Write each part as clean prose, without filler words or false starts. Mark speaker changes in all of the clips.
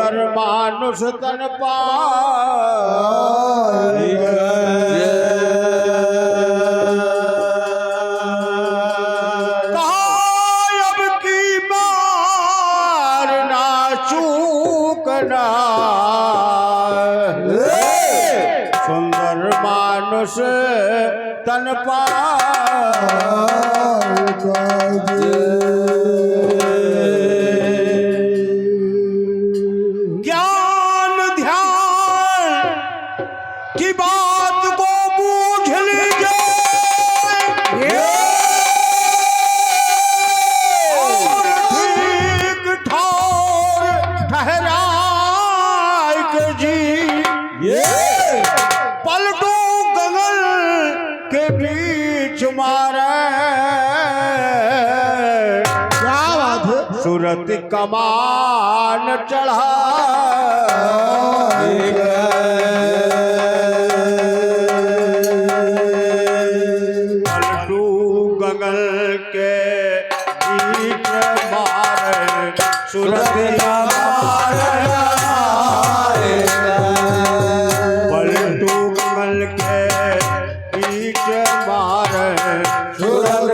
Speaker 1: सुंदर मानुष तन पाए अब की मार ना चूकना सुंदर मानुष तन ज्ञान ध्यान की बात को बूझ लीजिए और ठीक ठाक ठहराए के जी पलटू गगन के बीच मारे सूरत कमान चढ़ा पलटू गगन के बीच मारे सूरत कमान पलटू गगन के बीच मारे सूरत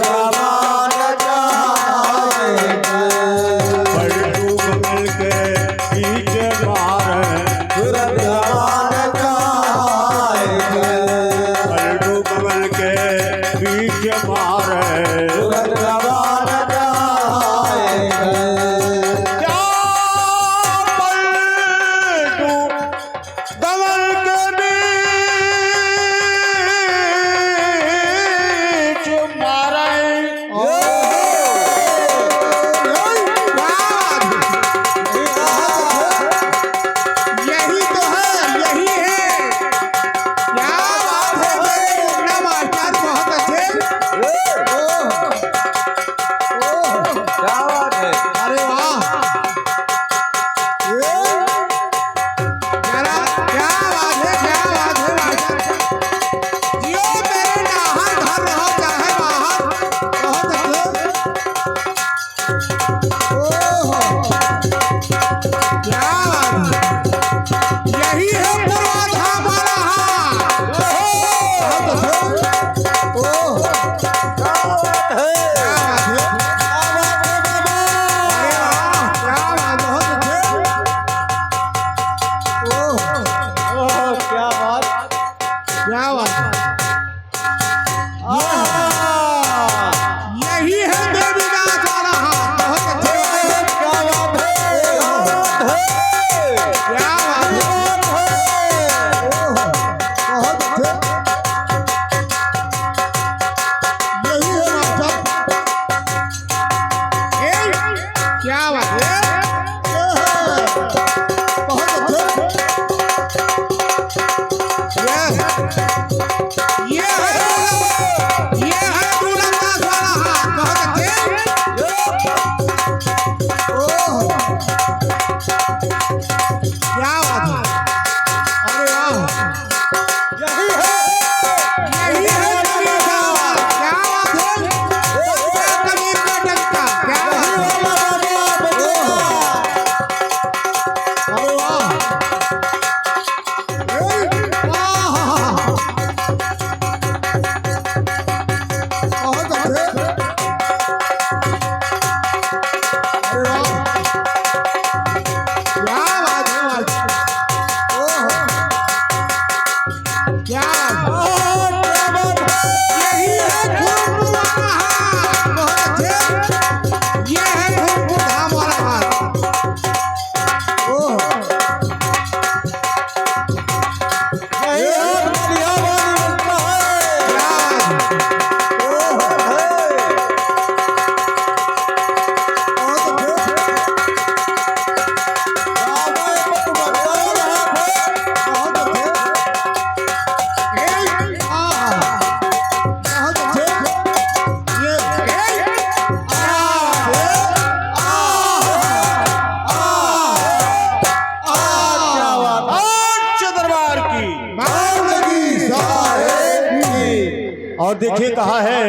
Speaker 2: और देखिए कहा है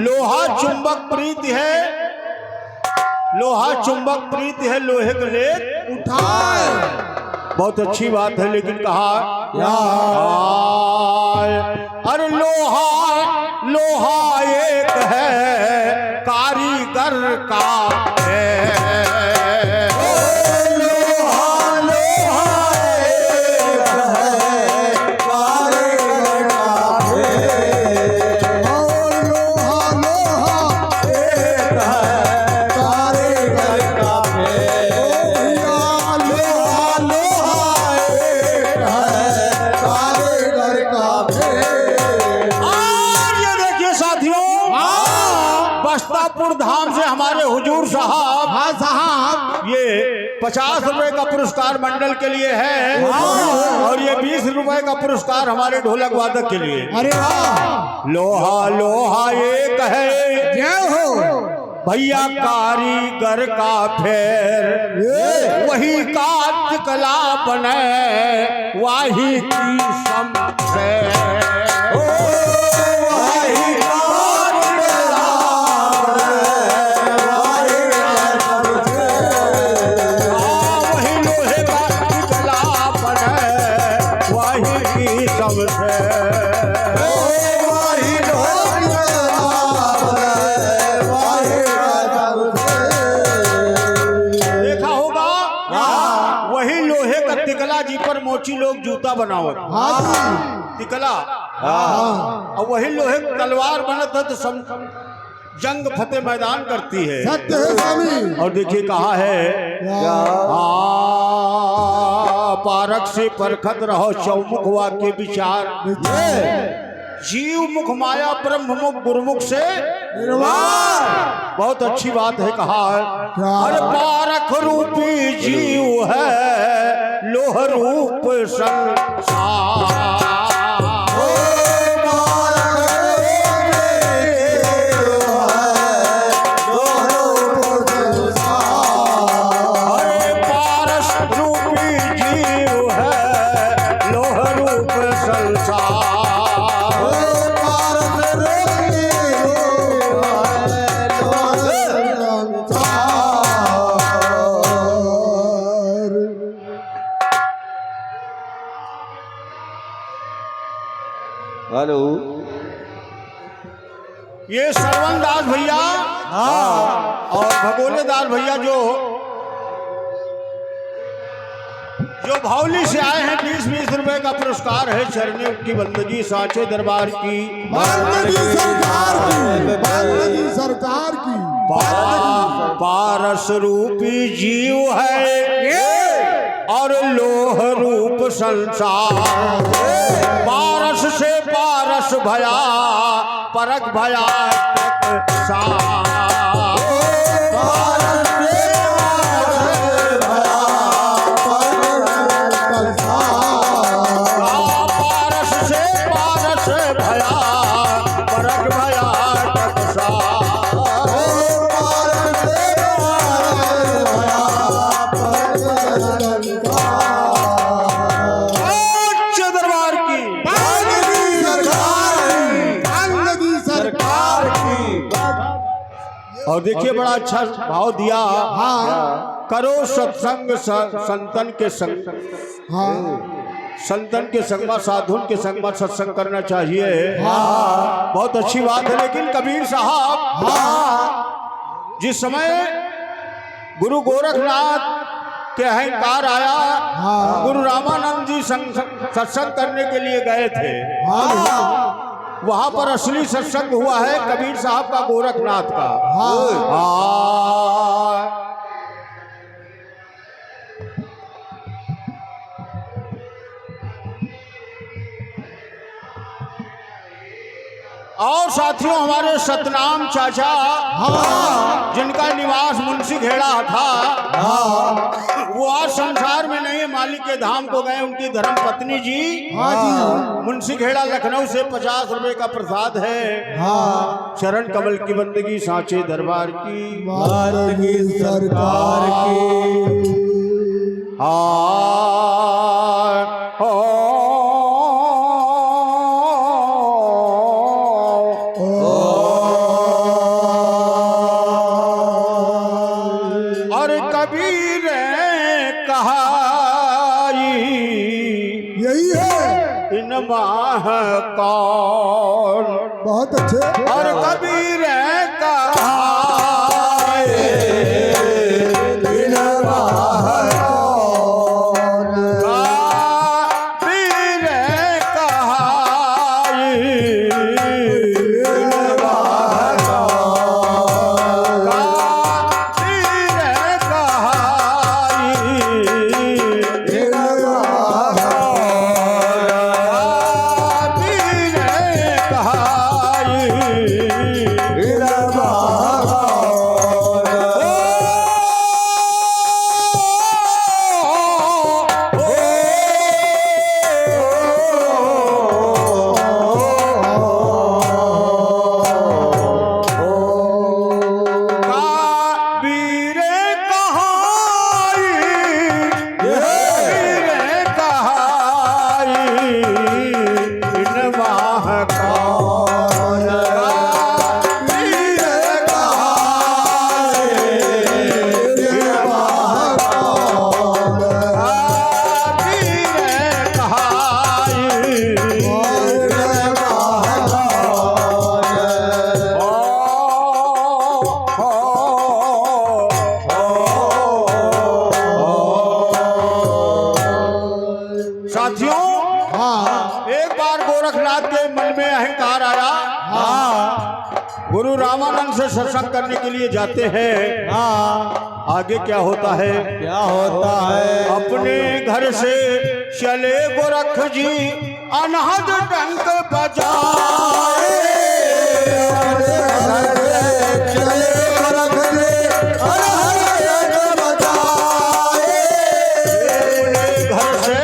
Speaker 2: लोहा चुंबक प्रीति है
Speaker 1: लोहा चुंबक प्रीत है लोहे के ले
Speaker 2: उठाए।
Speaker 1: बहुत अच्छी बात है, लेकिन कहा
Speaker 2: क्या?
Speaker 1: अरे लोहा लोहा एक है कारीगर का है।
Speaker 2: लोहा लोहा एक है कारीगर का है। लोहा लोहा एक है कारीगर का है। लोहा लोहा एक है कारीगर का है।
Speaker 1: और ये देखिए साथियों, बस्तापुर धाम से हमारे हुजूर साहब,
Speaker 2: हाँ साहब,
Speaker 1: ये 50 रुपए का पुरस्कार मंडल के लिए है और ये 20 रुपए का पुरस्कार हमारे ढोलक वादक के लिए।
Speaker 2: अरे वाह,
Speaker 1: लोहा लोहा एक है
Speaker 2: जय हो
Speaker 1: भैया कारीगर का फेर, वही काट कला बने वाही की समझे।
Speaker 2: वही काट कला
Speaker 1: वही लोहे का कला बने वाही की समझे। देखा होगा वही लोहे का तिकला जी पर मोची लोग जूता बनावत तिकला, और वही लोहे की तलवार बनत है तो जंग फतेह मैदान करती है।
Speaker 2: सत्य है स्वामी।
Speaker 1: और देखिए कहा है पारक से परखत रहो चौमुख वाक्य विचार, जीव मुख माया ब्रह्म मुख गुरुमुख से निर्वाण। बहुत अच्छी बात है, कहा है अरे पारक रूपी जीव है लोह रूप संसार। अरे पारस रूपी जीव है लोह रूप संसार।
Speaker 2: हेलो,
Speaker 1: ये श्रवण दास भैया और भगोले दास भैया जो भावली से आए हैं, 20-20 रुपए का पुरस्कार है। चरणे की बंदगी साचे दरबार की,
Speaker 2: बंदगी सरकार की, बंदगी सरकार की।
Speaker 1: पारस रूपी जीव है और लोह रूप संसार। पारस से पारस भया परक भया पारस से पारस भया परक भया दरबार की
Speaker 2: सरकार की।
Speaker 1: और देखिए बड़ा अच्छा भाव दिया, करो सत्संग संतन के संग, संतन के संग में साधुन के संग में सत्संग करना चाहिए। बहुत अच्छी बात है। लेकिन कबीर साहब जिस समय गुरु गोरखनाथ के अहंकार आया, गुरु रामानंद जी सत्संग करने के लिए गए थे, वहां पर असली सत्संग हुआ है कबीर साहब का गोरखनाथ का। और साथियों हमारे सतनाम चाचा जिनका निवास मुंशी घेड़ा था, वो आज संसार में नहीं, मालिक के धाम को गए। उनकी धर्म पत्नी जी मुंशी घेड़ा लखनऊ से 50 रुपए का प्रसाद है। चरण कमल की बंदगी सांचे दरबार की,
Speaker 2: सरकार की।
Speaker 1: कहाई
Speaker 2: यही है।
Speaker 1: इन माह कौन
Speaker 2: बहुत अच्छे।
Speaker 1: और कबीर कहाई इन माह कौन कबीर कहाई इन माह कौन कबीर कहाई इन माह साथियों,
Speaker 2: हाँ
Speaker 1: एक बार गोरखनाथ के मन में अहंकार आया।
Speaker 2: हाँ
Speaker 1: गुरु रामानंद से सत्संग करने के लिए जाते हैं।
Speaker 2: हाँ।
Speaker 1: आगे क्या होता है?
Speaker 2: क्या होता है?
Speaker 1: अपने घर से चले गोरख जी अनहद डंक बजाए।
Speaker 2: चले गोरख जी अनहद डंक बजाए।
Speaker 1: घर से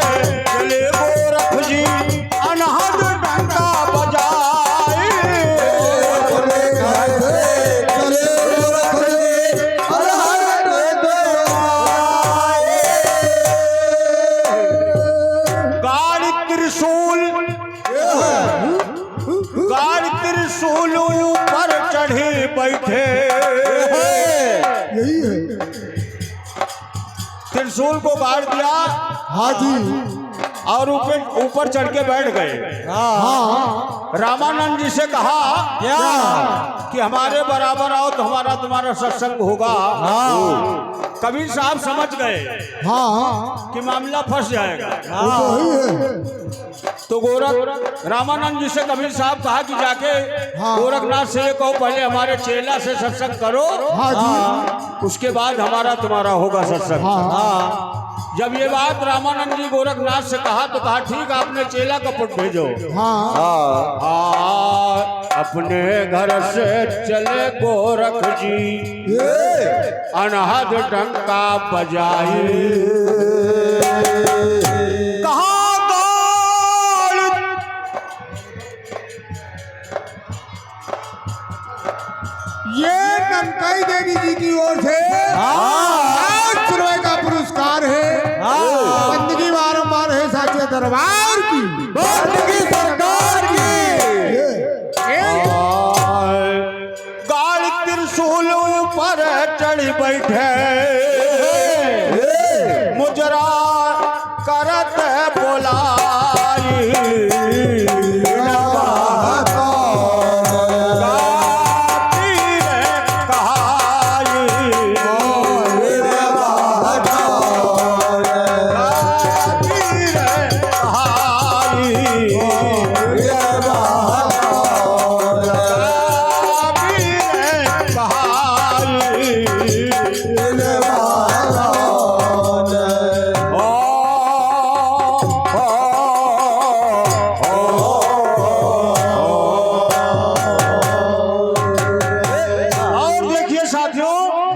Speaker 1: चले गोरख जी अनहद डंका बजाए।
Speaker 2: अपने घर से चले गोरख जी अनहद डंक बजाए।
Speaker 1: गाड़ी त्रिशूल पर चढ़े बैठे।
Speaker 2: यही है।
Speaker 1: त्रिशूल को गाड़ दिया
Speaker 2: हाँ जी।
Speaker 1: और ऊपर चढ़ के बैठ गए।
Speaker 2: हाँ।
Speaker 1: रामानंद जी से कहा
Speaker 2: क्या?
Speaker 1: कि हमारे बराबर आओ तो हमारा तुम्हारा सत्संग होगा। कबीर साहब समझ गए
Speaker 2: हाँ
Speaker 1: कि मामला फंस जाएगा।
Speaker 2: वो तो ही है।
Speaker 1: तो गोरख रामानंद जी से कबीर साहब कहा कि जाके गोरखनाथ से ये कहो पहले हमारे चेला से सत्संग करो।
Speaker 2: हाँ जी।
Speaker 1: उसके बाद हमारा तुम्हारा होगा सत्संग।
Speaker 2: हाँ।
Speaker 1: जब ये बात रामानंद जी गोरखनाथ से कहा तो कहा ठीक आपने चेला का पुट भेजो।
Speaker 2: हाँ।
Speaker 1: अपने घर से चले गोरख जी अनहद डंका बजाए। कहा
Speaker 2: ये ननकाई देवी जी की ओर से रुपए का पुरस्कार है। बंदगी बारंबार है साचे दरबार की। बंदगी सरकार की।
Speaker 1: गाड़ त्रिशूल पर चढ़ बैठे मुजरा करत बोलाई।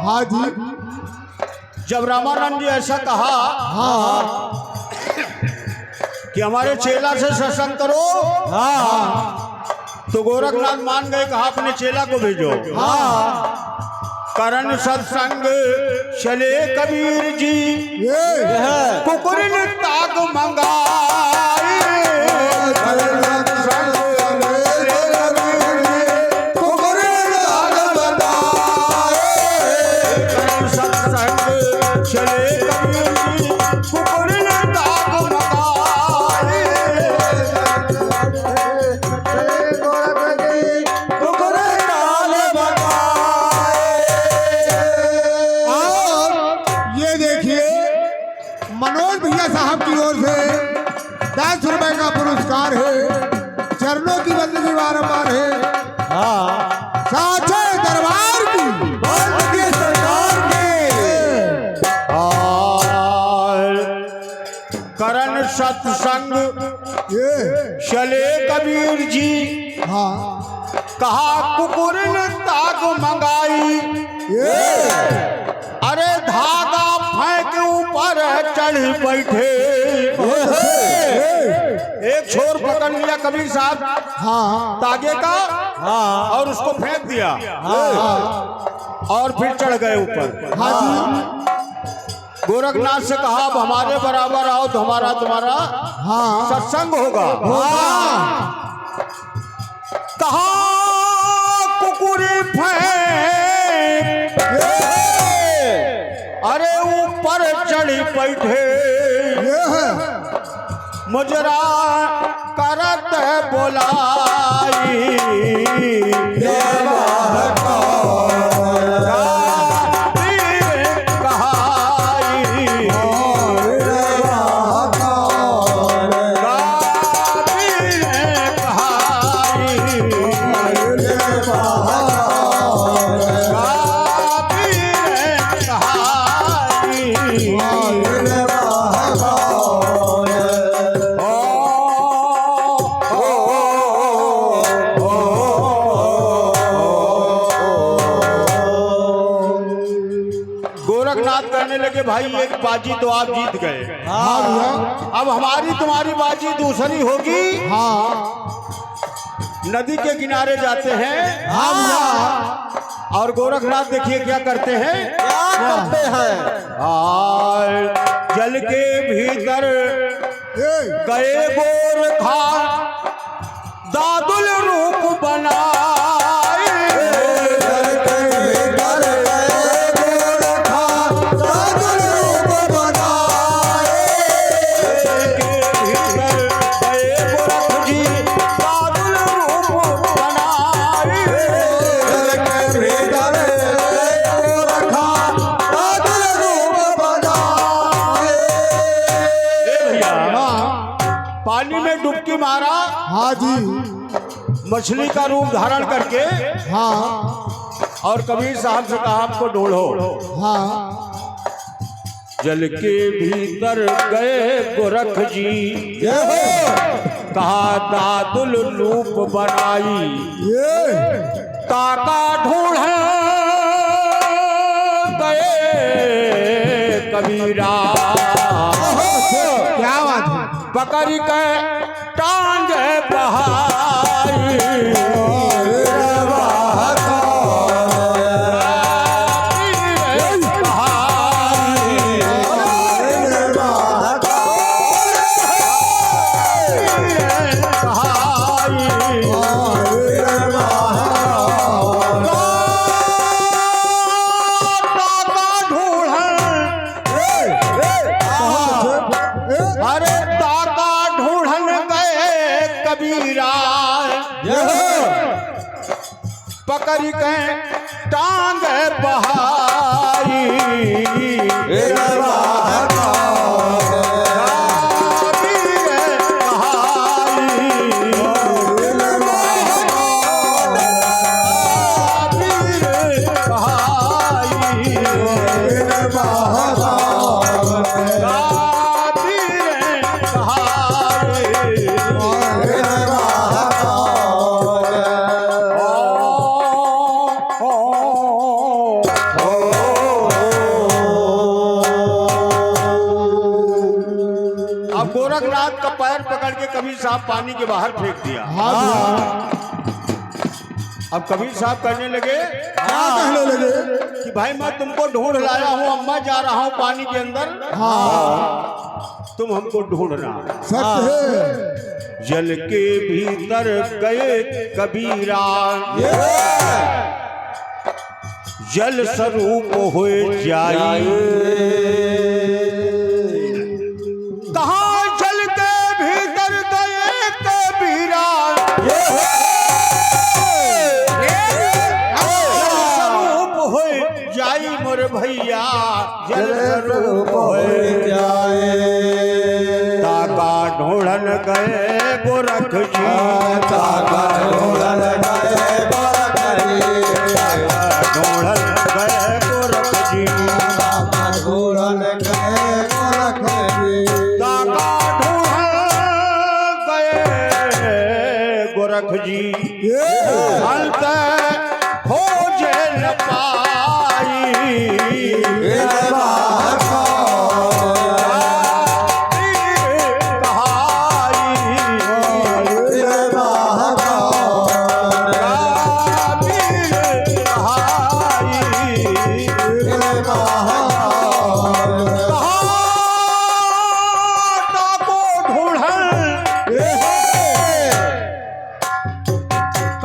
Speaker 2: हाँ जी।
Speaker 1: जब रामानंद जी ऐसा कहा
Speaker 2: हाँ
Speaker 1: कि हमारे चेला से सत्संग करो। तो गोरखनाथ मान गए, कहा अपने चेला को भेजो। करण सत्संग चले कबीर जी कुकुर ने ताक मंगाए। चले कुकुरने दाग लगाए।
Speaker 2: और ये देखिए मनोज भैया साहब की ओर से 10 रुपए का पुरस्कार है। चरणों की बंदगी बारंबार है। साचे दरबार की
Speaker 1: सरकार करण सत्संग
Speaker 2: ये
Speaker 1: चले कबीर जी,
Speaker 2: हाँ
Speaker 1: कहा कुकुर ने ताग मंगाई।
Speaker 2: ये
Speaker 1: अरे धागा फेंक ऊपर चढ़ बैठे। एक छोर पकड़ लिया कबीर साहब
Speaker 2: हाँ
Speaker 1: तागे का और उसको फेंक दिया और फिर चढ़ गए ऊपर।
Speaker 2: हाँ जी
Speaker 1: गोरखनाथ से कहा अब हमारे बराबर आओ तो हमारा तुम्हारा
Speaker 2: हाँ
Speaker 1: सत्संग होगा। कहा कुकुरी फेंक अरे ऊपर चढ़ी बैठे।
Speaker 2: ये है
Speaker 1: मुजरा करत बोलाई गोरखनाथ कहने लगे भाई एक बाजी तो आप जीत गए,
Speaker 2: हाँ भैया
Speaker 1: अब हमारी तुम्हारी बाजी दूसरी होगी।
Speaker 2: हाँ
Speaker 1: नदी के किनारे जाते हैं
Speaker 2: हाँ भैया
Speaker 1: और गोरखनाथ देखिए क्या करते हैं। और जल के भीतर
Speaker 2: ये
Speaker 1: गए गोरखा दादुल रूप बनाए। पानी में डुबकी मारा,
Speaker 2: हाँ जी
Speaker 1: मछली का रूप धारण करके
Speaker 2: हाँ
Speaker 1: और कबीर साहब से कहा आपको ढूंढो।
Speaker 2: हाँ
Speaker 1: जल के भीतर गए गोरख जी, कहा दादुल रूप बनाई।
Speaker 2: ये
Speaker 1: ताका ढूंढ गए कबीरा,
Speaker 2: क्या बात है।
Speaker 1: पकड़ के टांग बहाई। अरे ताका ढूंढन गए कबीरा, पकड़ के टांग बहाई। अब गोरखनाथ का पैर पकड़ के कबीर साहब पानी के बाहर फेंक दिया। अब कबीर साहब कहने लगे
Speaker 2: कहने लगे
Speaker 1: कि भाई मैं तुमको ढूंढ लाया हूँ, अब मैं जा रहा हूँ पानी के अंदर, तुम हमको ढूंढना।
Speaker 2: सत्य है।
Speaker 1: जल के भीतर गए कबीरा, जल स्वरूप हो जाए। रूप होए जाए। ताका ढूंढन गए गोरख जी, ताका ढूंढन गए गोरख जी, ढूंढन गए गोरख जी, ताका ढूंढन गए गोरख जी, ताका ढूंढन गए गोरख जी। अंत खोजे न पाई,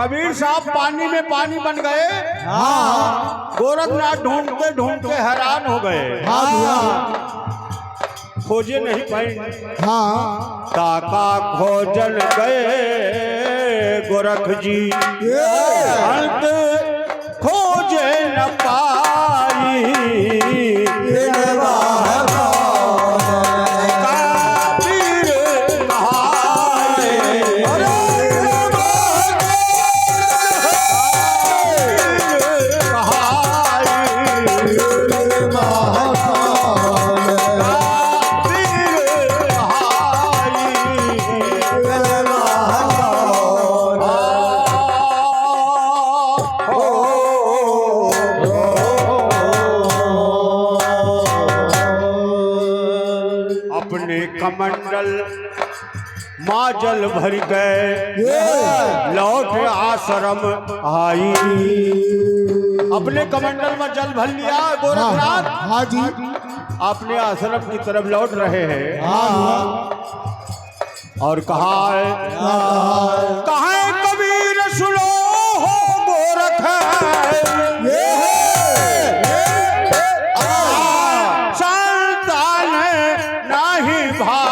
Speaker 1: कबीर साहब पानी में पानी बन गए। गोरखनाथ ढूंढते ढूंढते हैरान हो गए, खोजे नहीं पाए। ताका खोजन गए गोरख जी, अंत खोजे न पाई। अपने कमंडल माँ जल भर गए, लौट आश्रम आई। अपने कमंडल में जल भर लिया गोरखनाथ।
Speaker 2: हाँ जी।
Speaker 1: अपने आश्रम की तरफ लौट रहे हैं। और कहा है कबीर सुनो हो गोरख संतान नहीं भाई।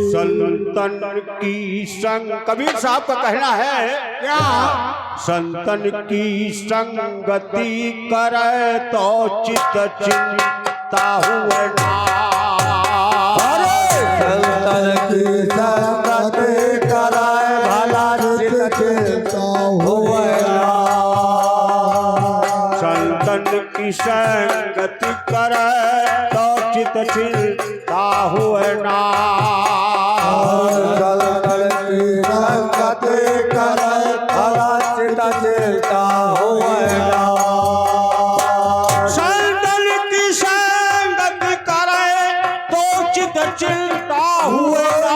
Speaker 1: संतन की संग, कबीर साहब का कहना है क्या, संतन की संगति करे तो चित चिंता हुए ना। संतन की संगति करे भला चित चिंता हुए ना। संतन की संगति करे तो चित चिंता हुए ना। संतन की संगति करे तो चित चिंता हुए ना।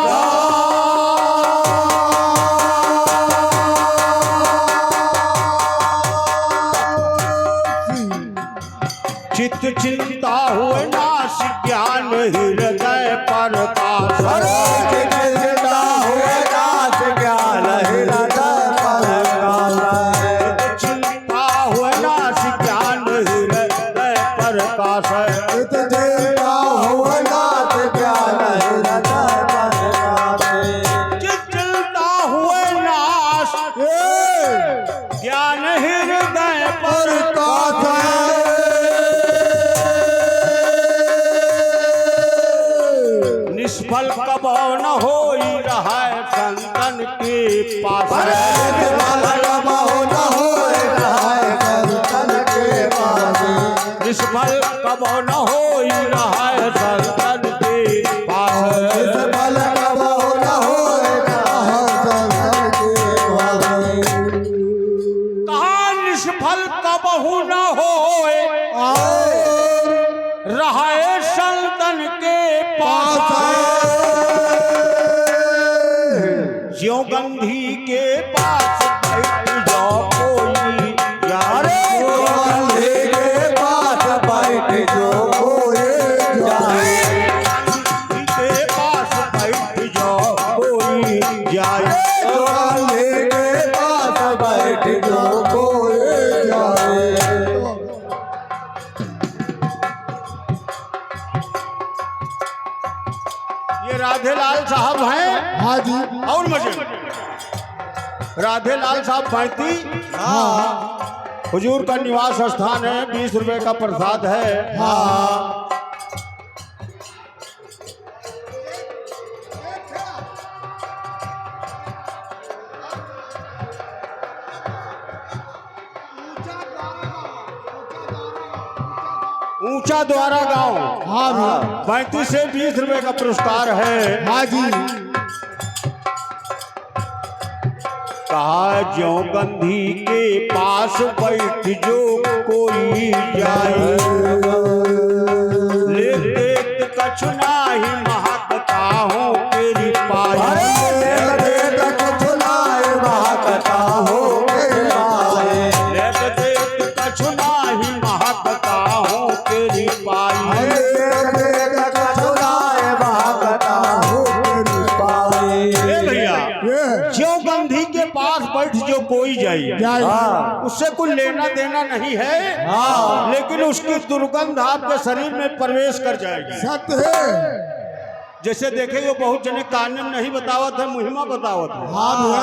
Speaker 1: चित चिंता हुए नाश ज्ञान हृदय पर पास। चिंता हुए नाश ज्ञान हृदय पर पास। चिंता हुए नाश ज्ञान हृदय पर पास। चिंता हुए नाश ज्ञान हृदय पर पास। चिंता हुए नाश ज्ञान हृदय पर पास। निष्फल कबो न हो रहा है संतन के पास। निष्फल कबो न हो रहा है संतन के पास। निष्फल कबो न हो रहा है संतन के पास। निष्फल कबो न हो रहा है संतन गंधी के पास बैठ जाओ कोई जाए,
Speaker 3: जो गंधी के पास बैठ जो कोई जाए,
Speaker 1: गंधी के पास बैठ जाओ कोई जाए,
Speaker 3: जो गंधी के पास बैठ जो कोई जाए।
Speaker 1: ये राधेलाल साहब हैं।
Speaker 2: हाँ जी।
Speaker 1: और मजे राधेलाल साहब पैंती
Speaker 2: हाँ
Speaker 1: हुजूर का निवास स्थान है, 20 रुपए का प्रसाद है।
Speaker 2: हाँ।
Speaker 1: ऊंचा द्वारा गांव
Speaker 2: हाँ भैया।
Speaker 1: 35 से 20 रुपए का पुरस्कार है।
Speaker 2: हाँ जी।
Speaker 1: कहा जो गंधी के पास बैठ जो कोई जाए, ले देख कछु नाही महकता हूँ तेरी पाई, ले देख कछु नाही महकता हूँ तेरी पाई। ए भैया,
Speaker 2: ये
Speaker 1: जो गंधी के पास बैठ जो कोई जाए,
Speaker 2: जाए।
Speaker 1: उससे कोई लेना देना नहीं है, लेकिन उसकी दुर्गंध आपके शरीर में प्रवेश कर जाएगी।
Speaker 2: सत्य है।
Speaker 1: जैसे देखेंगे बहुत जने कानून नहीं बतावत है, मुहिमा बतावत है,
Speaker 2: हाँ भैया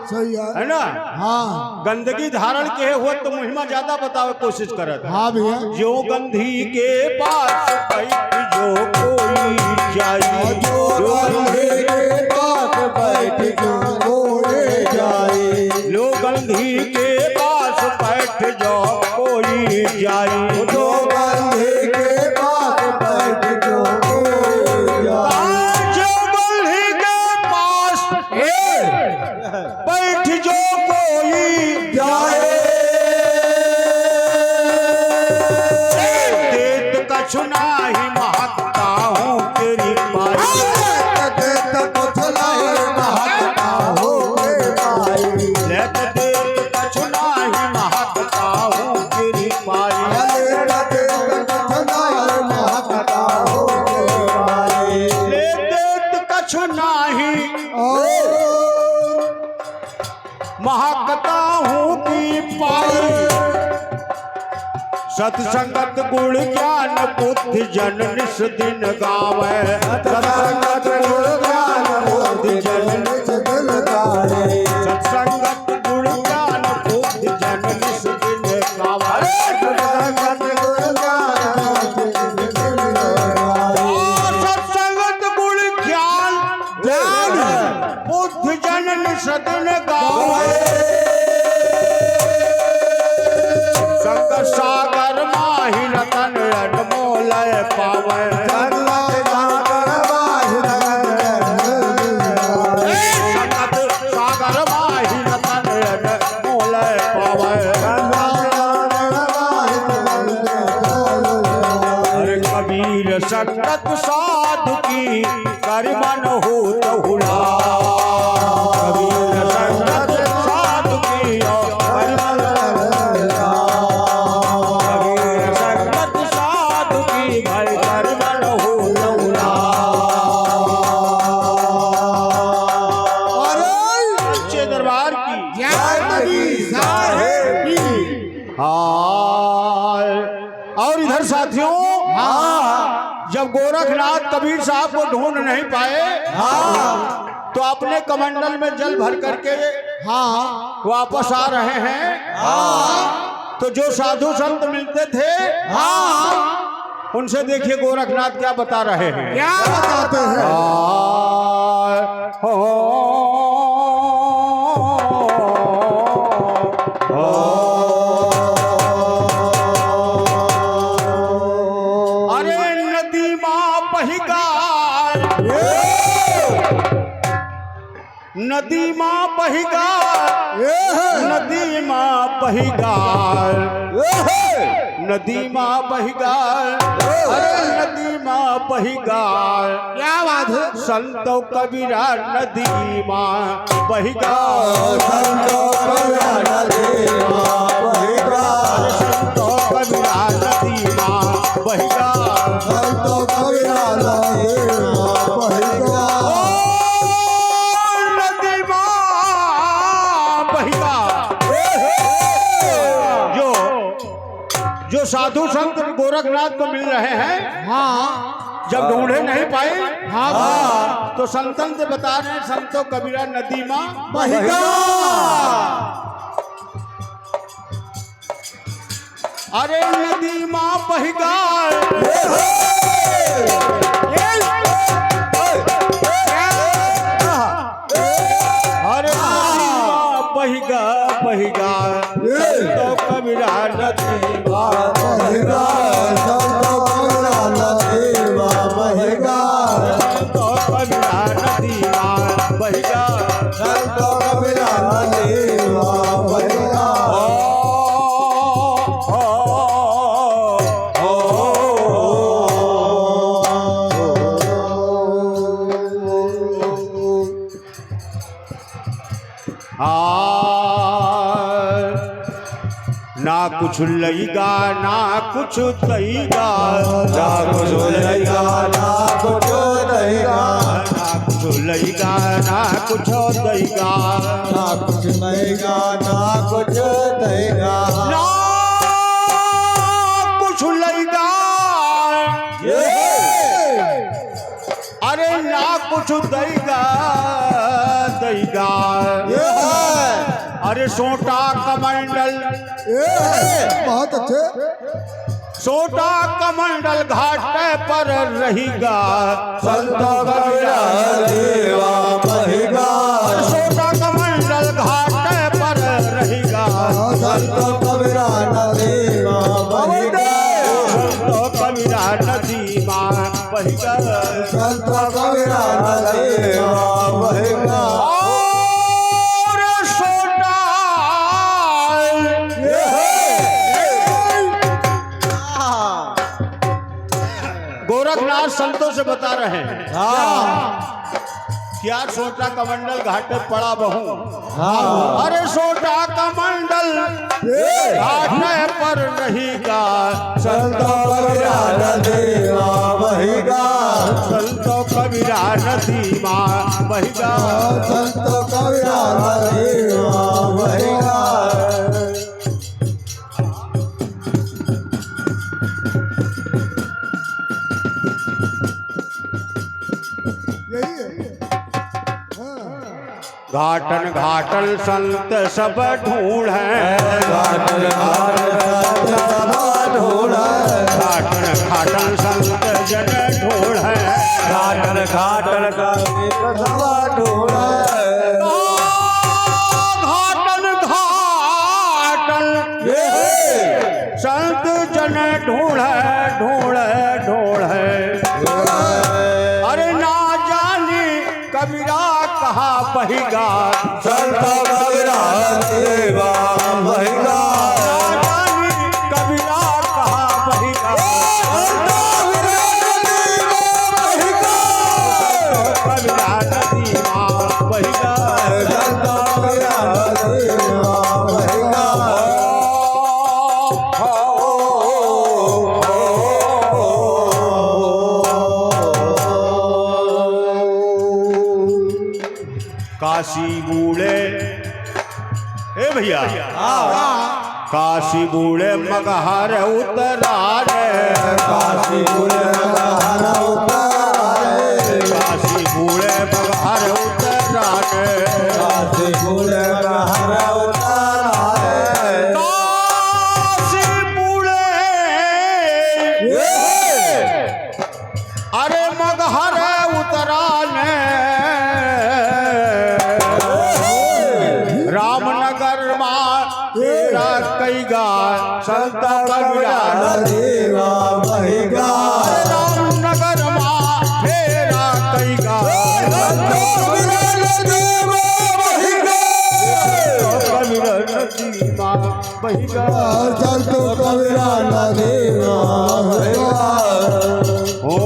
Speaker 2: सही है।
Speaker 1: है ना।
Speaker 2: हाँ
Speaker 1: गंदगी धारण के हुए तो मुहिमा ज्यादा बतावे कोशिश करत है।
Speaker 2: हाँ भैया।
Speaker 1: जो गंधी के पास बैठ जो कोई जाए,
Speaker 3: जो गंधी के पास बैठ जो कोई जाए,
Speaker 1: लो गंधी के पास बैठ जो कोई जाए,
Speaker 3: जो गंधी के पास बैठ जो कोई जाए,
Speaker 1: जो गंधी के पास बैठ जो कोई
Speaker 3: जाए,
Speaker 1: देत कछु नाही महकता हूँ तेरी पाई, लेत देत कछु नाही महकता हूँ तेरी पाई। ले देत कछु नाही महकता हूँ की पाई, सत्संगत गुण ज्ञान बुद्धि जन निस दिन गावे, सत्संगत गुण ज्ञान बुद्धि जन, सत्संगत गुण ज्ञान बुद्धि जन निस दिन गावे, सत्संगत गुण ज्ञान बुद्धि जन निस दिन गावे, संग सागर माहि रतन अनमोल पावे, संगत सागर माहि रतन अनमोल पावे। अरे कबीर संगत साधु की कर मन हो तहुला, कबीर संगत साधु की कर मन, कबीर संगत साधु की भाई कर मन हो तहुला। सच्चे दरबार की
Speaker 2: जय कबीर साहेब की।
Speaker 1: हाय। और इधर साथियों, जब गोरखनाथ कबीर साहब को ढूंढ नहीं पाए, तो अपने कमंडल में जल भर करके
Speaker 2: हाँ
Speaker 1: वापस आ रहे हैं। तो जो साधु संत मिलते थे, उनसे देखिए गोरखनाथ क्या बता रहे हैं।
Speaker 2: क्या बताते हैं?
Speaker 1: अरे नदी माँ बहिगाल, नदी माँ बहिगाल, नदी माँ बहिगाल, नदी माँ बही गाय, अरे नदी माँ बही गाय,
Speaker 2: क्या बात है?
Speaker 1: संतो कबीरा नदी माँ बही गाय,
Speaker 3: संतो कबीरा नदी माँ बही गाय,
Speaker 1: संतो कबीरा नदी माँ बही गाय,
Speaker 3: संतो कबीरा नदी माँ बही गाय,
Speaker 1: नदी माँ बही गाय। जो साधु संत गोरखनाथ को मिल रहे हैं,
Speaker 2: हाँ
Speaker 1: जब ढूंढे नहीं पाए,
Speaker 2: हाँ
Speaker 1: तो संतन से बता रहे हैं संतो कबीरा नदी माँ
Speaker 3: बही गाय,
Speaker 1: अरे नदी माँ बही गाय, अरे नदी माँ बही गाय बही गाय, संतो कबीरा नदी माँ
Speaker 3: बही गाय, संतो कबीरा नदी माँ बही गाय,
Speaker 1: संतो कबीरा नदी माँ बही गाय।
Speaker 3: संतो कबीरा नदी माँ बही गाय।
Speaker 1: ना कुछ लईगा ना कुछ तईगा,
Speaker 3: ना कुछ लईगा ना कुछ दईगा,
Speaker 1: ना कुछ लईगा ना कुछ तईगा,
Speaker 3: ना कुछ लईगा ना कुछ दईगा,
Speaker 1: ना कुछ लईगा, अरे ना कुछ दईगा दईगा, अरे सोटा कमंडल,
Speaker 3: बहुत अच्छे,
Speaker 1: सोटा कमंडल घाट पर रहेगा,
Speaker 3: संतो कबीरा नदी माँ बही गाय,
Speaker 1: सोटा कमंडल घाट पर रहेगा,
Speaker 3: संतो कबीरा नदी माँ बही गाय,
Speaker 1: संतो कबीरा नदी माँ बही गाय,
Speaker 3: संतो कबीरा नदी माँ बही गाय।
Speaker 1: और सोटा गोरखनाथ संतों से बता रहे हैं क्या सोटा कमंडल घाटे पड़ा बहू, अरे सोटा कमंडल घाटे पर रहेगा,
Speaker 3: संतो कबीरा नदी माँ बही गाय,
Speaker 1: संतो कबीरा नदी माँ बही गाय,
Speaker 3: संतो कबीरा नदी माँ बही गाय।
Speaker 2: यही है।
Speaker 1: घाटन घाटन संत सब ढूंढे,
Speaker 3: घाटन घाटन संत ढूंढे,
Speaker 1: घाटन घाटन संत जन ढूंढे,
Speaker 3: घाटन घाटन का सब ढूंढे,
Speaker 1: घाटन घाटन संत जन ढूंढे ढूंढे ढूंढे, अरे ना जाने कबीरा कहाँ बहिगा,
Speaker 3: संतो कबीरा नदी माँ बही गाय,
Speaker 1: ना जाने कबीरा कहाँ बहिगा, कबीरा नदी माँ बहिगा,
Speaker 3: संतो कबीरा नदी माँ बही गाय। काशी बूढ़े ए भैया, काशी बूढ़े मगहर उतरा रे, काशी बूढ़े मगहर उतरा रे,
Speaker 1: काशी बूढ़े मगहर उतरा रे,
Speaker 3: काशी बूढ़े मगहर उतरा रे,
Speaker 1: काशी बूढ़े अरे मगहर उतरा ने, रामनगर माँ तेरा कई गाय, संतो कबीरा
Speaker 3: नदी माँ बही गाय,
Speaker 1: रामनगर माँ तेरा कई गाय,
Speaker 3: संतो कबीरा नदी माँ बही गाय,
Speaker 1: कबीरा नदी माँ बहिगा
Speaker 3: संतो कबीरा नदीमा बहिगा
Speaker 1: ओ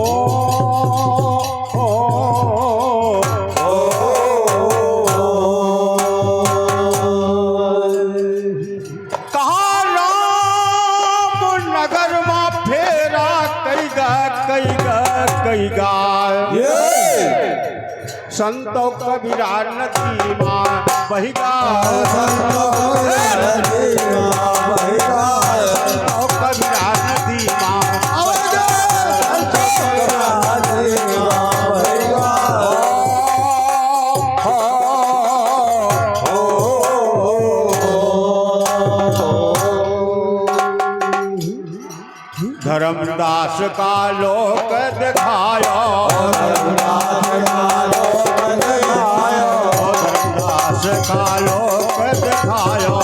Speaker 1: कहाँ राम नगर में फेरा कईगा संतो कबीरा नदी माँ बहिगा
Speaker 3: संतो कबीरा नदीमा बहिगा
Speaker 1: संतो कबीरा नदी माँ
Speaker 3: संतो कबीरा नदीमा बहिगा
Speaker 1: धर्मदास का लोक दिखायो
Speaker 3: धर्मदास
Speaker 1: का लोक दिखायो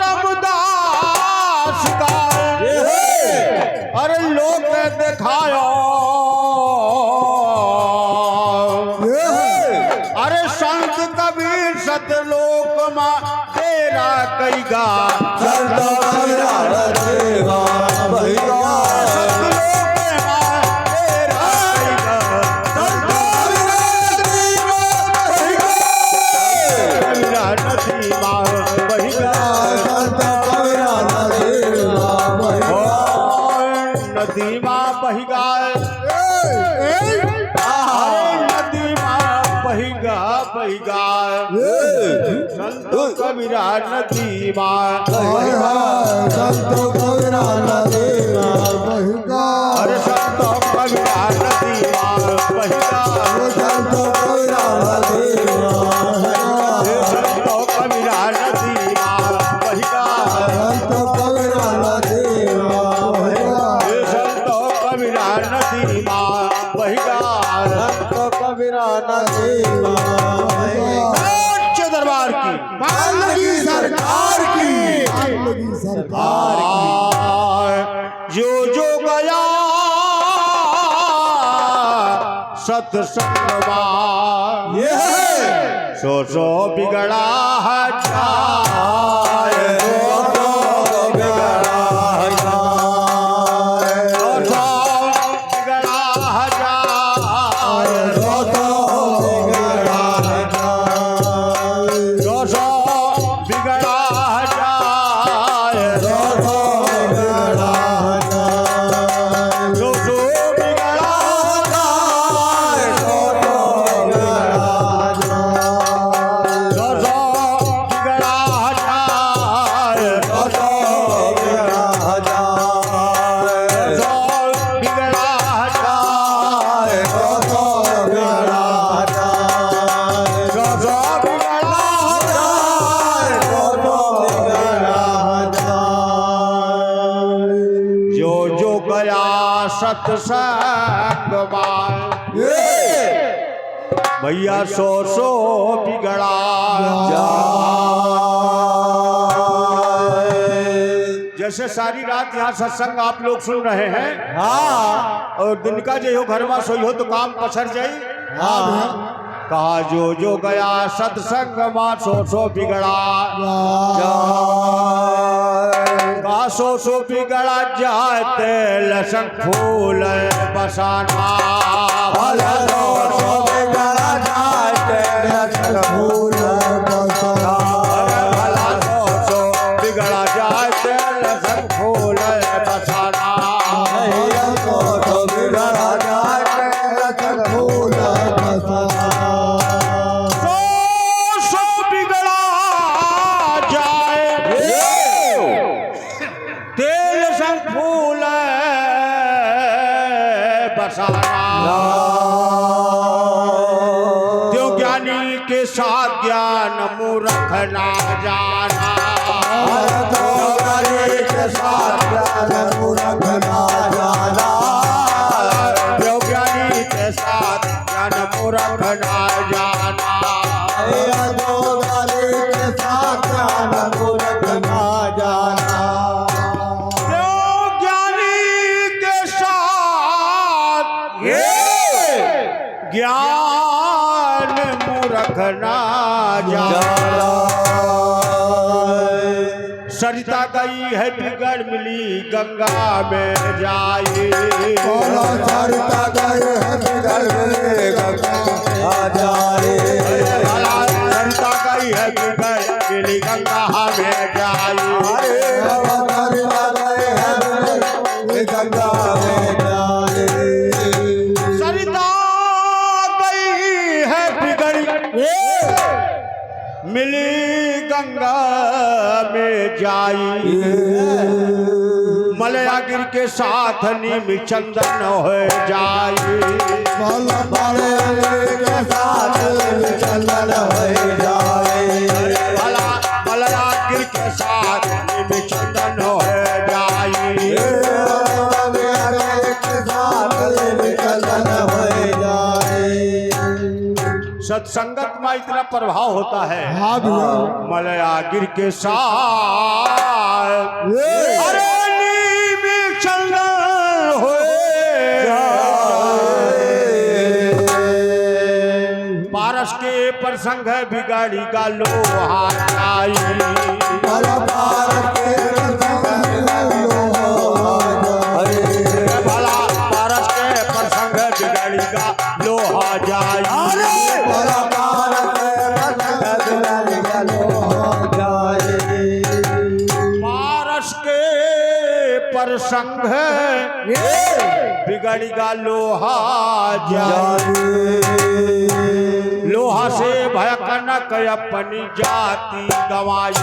Speaker 1: धर्मदास का अरे लोक दिखायो अरे संत कबीर सतलोक में तेरा कईगा
Speaker 3: संतो कबीरा नदीमा बहिगा
Speaker 1: नदी माँ बहिगा नदी माँ बहिगा संतो कबीरा नदी माँ
Speaker 3: संतो कबीरा नदीमा बहिगा
Speaker 1: अरे संतो कबीरा नदी माँ बहिगा
Speaker 3: संतो कबीरा नदीमा
Speaker 1: संतो कबीरा नदी माँ बहिगा
Speaker 3: संतो कबीरा नदीमा बहिगा
Speaker 1: संतो कबीरा नदी माँ बहिगा
Speaker 3: संतो कबीरा नदीमा बहिगा
Speaker 1: सच्चे दरबार की
Speaker 2: बालगी सरकार की बालगी सरकार
Speaker 1: जो जो गया सत्संग सो सो बिगड़ा है जाए
Speaker 3: बिगड़ा जाए
Speaker 1: सो सो बिगड़ा है जाए
Speaker 3: बिगड़ा जाए
Speaker 1: सो सो बिगड़ा है जाए
Speaker 3: बिगड़ा जाए
Speaker 1: सो सो बिगड़ा सत्संग भैया सो सो बिगड़ा जैसे सारी रात यहाँ सत्संग आप लोग सुन रहे हैं और दिन का जो घर में सोई हो तो काम पसर जाई कहा जो गया सत्संग माँ सो सो बिगड़ा कहा सो बिगड़ा जाते लसंग फूल बसाना
Speaker 3: भला सो बिगड़ा जाते लसंग फूल बसाना
Speaker 1: भला सो बिगड़ा जाते लसंग फूल बसाना
Speaker 3: सो बिगड़ा जाते लसंग फूल बसाना
Speaker 1: सो बिगड़ा जाए तेल संग फूल बसाना जो ज्ञानी के साथ ज्ञान मूर्ख ना जाना
Speaker 3: के साथ ज्ञान मूर्ख ना जाना
Speaker 1: जो ज्ञानी के साथ ज्ञान मूर्ख ना जाना
Speaker 3: के साथ ज्ञान मूर्ख ना जाना
Speaker 1: जो ज्ञानी के साथ ज्ञान गोरखना जा सरिता गई है बिगड़ मिली गंगा में जाए
Speaker 3: बोलो सरिता गई है बिगड़ मिली गंगा जाए
Speaker 1: सरिता गई है बिगड़ मिली गंगा में जाए
Speaker 3: गंगा में जाए
Speaker 1: सरिता गई है बिगड़ मिली गंगा में जाई मलया गिर के साथ नीम चंदन हो जाई
Speaker 3: के साथ चंदन हो जाए
Speaker 1: मलया गिर के साथ नीम चंदन हो जाई सत्संगत में इतना प्रभाव होता है मलया गिर के साथ अरे नीम चंदन हो पारस के प्रसंग बिगाड़ी का लोहा आई पारस के प्रसंग बिगाड़ी का लोहा जाई पारस के प्रसंग बिगड़ेगा लोहा जाए लोहा से भयकनक अपनी जाति गवाई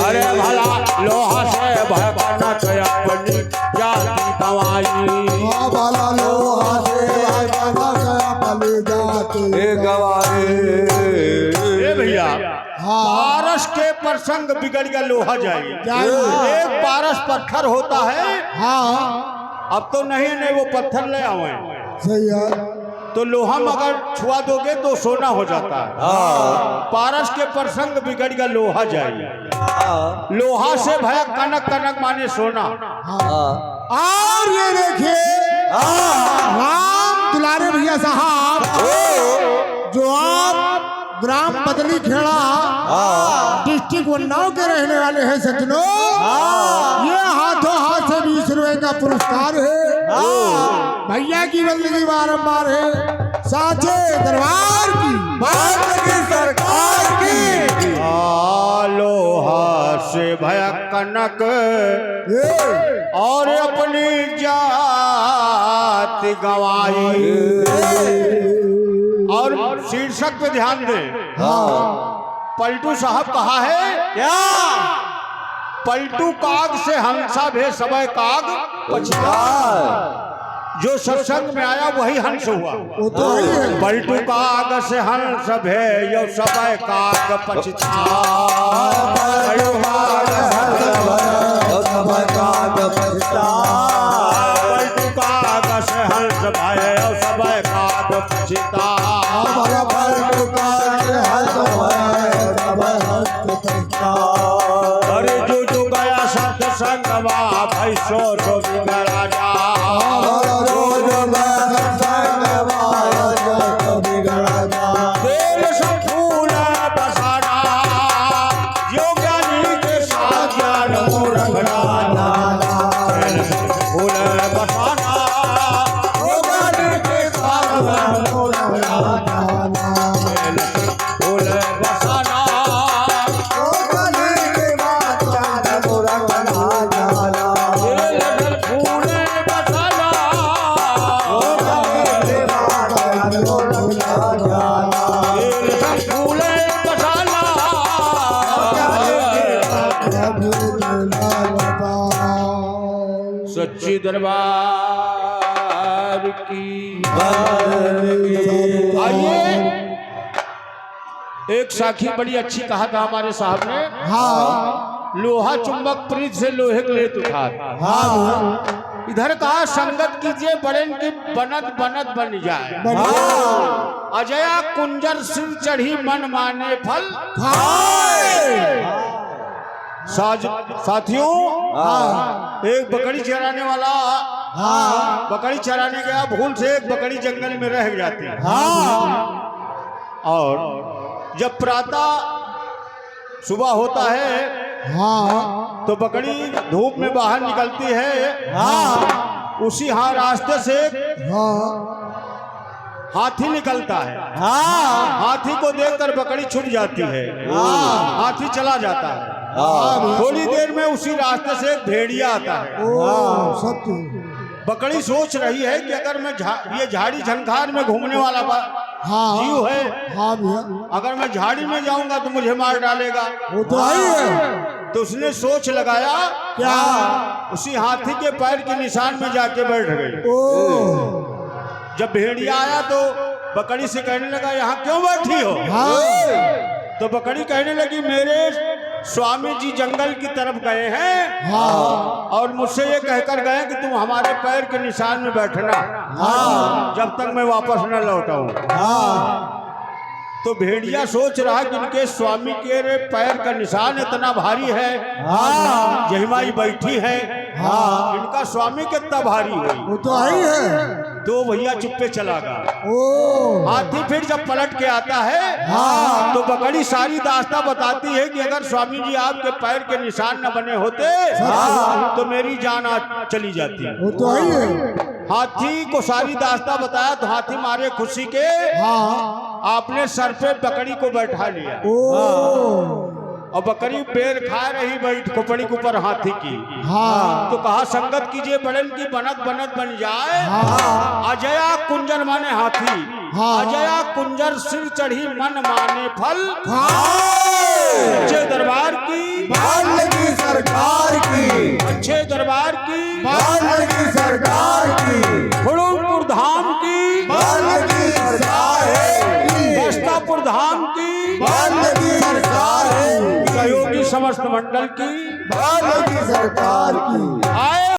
Speaker 1: अरे भला लोहा से भयकनक अपनी जाति गवाई भैया पारस के प्रसंग बिगड़ गया लोहा जाए एक पारस पत्थर होता है अब तो नहीं वो पत्थर ले आवे तो लोहा मगर छुआ दोगे तो सोना हो जाता है पारस के प्रसंग बिगड़ गया लोहा जाए लोहा से भय कनक कनक माने सोना
Speaker 2: और ये देखिए राम दुलारे भैया साहब जो आप ग्राम बदली खेड़ा डिस्ट्रिक्ट उन्नाव के रहने वाले हैं सज्जनों ये हाथों हाथ से 20 रुपए का पुरस्कार है भैया की बंदगी बारंबार है साचे दरबार की
Speaker 3: सरकार की
Speaker 1: लोहा से भय कनक और अपनी जात गवाई और शीर्षक पे ध्यान दें पलटू साहब कहा है क्या पलटू काग से हंसा भे समय काग पछता जो सत्संग में आया वही हंस हुआ पलटू काग से हंस भे यो समय काग पछता पलटू काग से हंस भे यो समय काग पछता अरे जो गया सत्संगवा भाई सो बिगड़ा जा देव से फूल बसाना योगानी के साथ ज्ञान रखना फूल बसाना योगानी के साथ फूल बसाना सच्ची दरबार की आइए एक साखी बड़ी अच्छी कहा था हमारे साहब ने लोहा चुंबक प्रीत से लोहे के लेत उठा इधर कहा संगत कीजिए बड़न की बनत बनत बन जाए अजया कुंजर सिर चढ़ी मन माने फल साथियों एक बकरी चराने वाला
Speaker 2: हाँ
Speaker 1: बकरी चराने गया, भूल से एक बकरी जंगल में रह जाती है।
Speaker 2: हाँ
Speaker 1: और जब प्रातः सुबह होता है
Speaker 2: हाँ
Speaker 1: तो बकरी धूप में बाहर निकलती है।
Speaker 3: हाँ
Speaker 1: उसी रास्ते से
Speaker 2: हाँ
Speaker 1: हाथी निकलता है।
Speaker 3: हाँ
Speaker 1: हाथी को देखकर बकरी छूट जाती है। हाथी चला जाता है।
Speaker 3: हाँ
Speaker 1: थोड़ी देर में उसी रास्ते से एक भेड़िया आता है।
Speaker 2: ओ सत्य
Speaker 1: बकरी सोच रही है कि अगर मैं ये झाड़ी झंखार में घूमने वाला
Speaker 2: हाँ
Speaker 1: जीव है,
Speaker 2: हाँ भैया
Speaker 1: अगर मैं झाड़ी में जाऊंगा तो मुझे मार डालेगा।
Speaker 2: वो तो आई है
Speaker 1: तो उसने सोच लगाया,
Speaker 2: क्या
Speaker 1: उसी हाथी के पैर के निशान में जाके बैठ गई।
Speaker 2: ओ
Speaker 1: जब भेड़िया आया तो बकरी से कहने लगा, यहाँ क्यों बैठी हो?
Speaker 2: हाँ
Speaker 1: तो बकरी कहने लगी, मेरे स्वामी जी जंगल की तरफ गए हैं
Speaker 2: हाँ
Speaker 1: और मुझसे ये कहकर गए कि तुम हमारे पैर के निशान में बैठना, जब तक मैं वापस न लौटाऊं।
Speaker 3: हाँ
Speaker 1: तो भेड़िया सोच रहा कि इनके स्वामी के पैर का निशान इतना भारी है, जहिमाई बैठी है, इनका स्वामी कितना भारी हुई।
Speaker 2: वो तो आई है
Speaker 1: तो भैया चुप्पे चला गया।
Speaker 2: ओ
Speaker 1: हाथी फिर जब पलट के आता है तो बकरी सारी दास्ता बताती है कि अगर स्वामी जी आपके पैर के निशान न बने होते तो मेरी जान आज चली जाती।
Speaker 2: वो तो आई है
Speaker 1: हाथी को सारी दास्ता बताया तो हाथी मारे खुशी के
Speaker 2: हाँ
Speaker 1: आपने सर पे बकरी को बैठा लिया
Speaker 2: ओ
Speaker 1: और बकरी पेड़ खा रही बैठ खोपड़ी के ऊपर हाथी की।
Speaker 2: हाँ
Speaker 1: तो कहा, संगत कीजिए बड़न की बनत बनत बन जाए। अजया कुंजर माने हाथी, अजया कुंजर सिर चढ़ी मन माने फल। अच्छे दरबार की,
Speaker 3: की सरकार की,
Speaker 1: अच्छे दरबार की,
Speaker 3: की सरकार की,
Speaker 1: फुलपुर धाम की,
Speaker 3: की सरकार है,
Speaker 1: बस्तापुर धाम की,
Speaker 3: की सरकार है,
Speaker 1: सहयोगी समस्त मंडल की
Speaker 3: की सरकार की।
Speaker 1: आए।